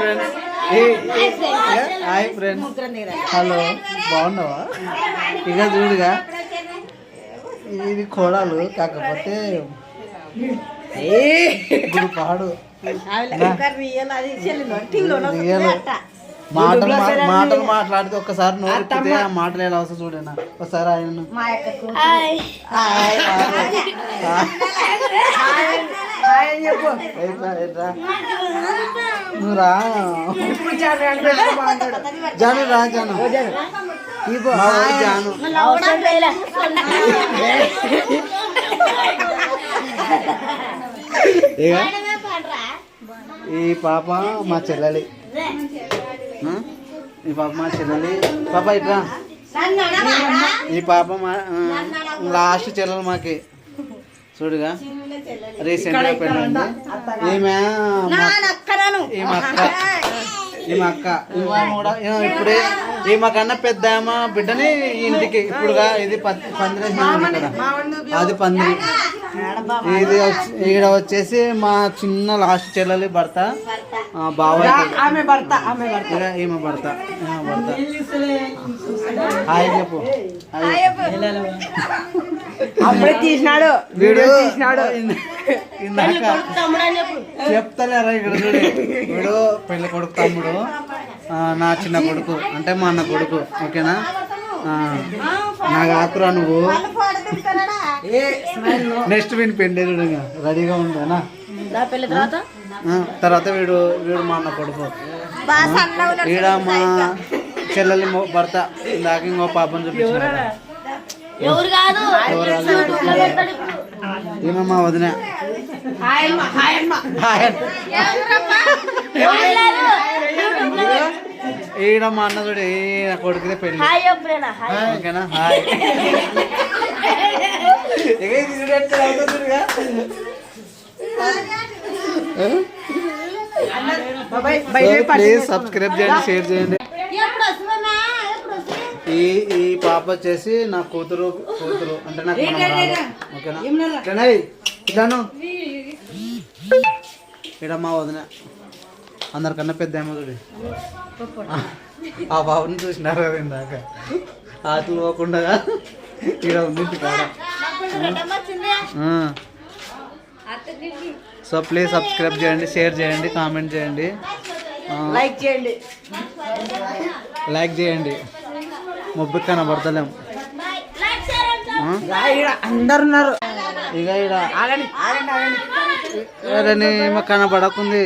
Friends, hi friends, hello, బాగున్నావా? ఇక చూడుగా ఇది కోడలు, కాకపోతే ఇప్పుడు పాడు మాటలు మాట్లాడితే ఒక్కసారి నోరెత్తితే ఆ మాటలు ఎలా వస్తా చూడనా ఒకసారి ఆయన నువ్వు రా జాను, రా జాను, జాను. ఈ పాప మా చెల్లెలి, ఈ పాప మా చెల్లెలి. పాప ఇట్రా, ఈ పాప మా లాస్ట్ చెల్లెలు మాకి. చూడుగా రీసెంట్గా పెళ్ళింది. ఈమె అక్క కూడా ఇప్పుడే ఈమె కన్నా పెద్ద బిడ్డని ఇంటికి ఇప్పుడుగా ఇది పందిరి కదా, అది పందిరి. ఇది ఈడ వచ్చేసి మా చిన్న లాస్ట్ చెల్లెలి భర్త, బావ, ఈమె భర్త. హాయ్ చెప్పు. తీసినాడు వీడియో తీసినాడు. చెప్తలేరా ఇక్కడ చూడు, వీడు పెళ్లి కొడుకు తమ్ముడు, నా చిన్న కొడుకు అంటే మా అన్న కొడుకు. ఓకేనా? నాకు ఆకురా నువ్వు. నెక్స్ట్ వీని పెళ్లి రెడీగా ఉందా? తర్వాత వీడు మా అన్న కొడుకు, ఈడ మా చెల్లెలి భర్త. ఇందాక ఇంకో పాపను చూపించారు. ఈమె మా వదిన. ఈడ మా అన్న చూడు, ఈయన కొడుకుదే పెళ్ళి. ఓకేనా? హాయ్. ప్లీజ్ సబ్స్క్రైబ్ చేయండి, షేర్ చేయండి. ఈ పాప వచ్చేసి నా కూతురు అంటే నాకు ఓకేనా? ఇట్లాను ఇక్కడ మా వదిన, అందరికన్నా పెద్ద ఏమో చూడు. ఆ బాబుని చూసినారు కదా ఇందాక, ఆటలు పోకుండా ఇక్కడ ఉంది కాడ. సో ప్లీజ్ సబ్స్క్రైబ్ చేయండి, షేర్ చేయండి, కామెంట్ చేయండి, లైక్ చేయండి. మొబ్బు కనబడతలేం అందరున్నారు. ఇక ఈడ కనబడకుంది.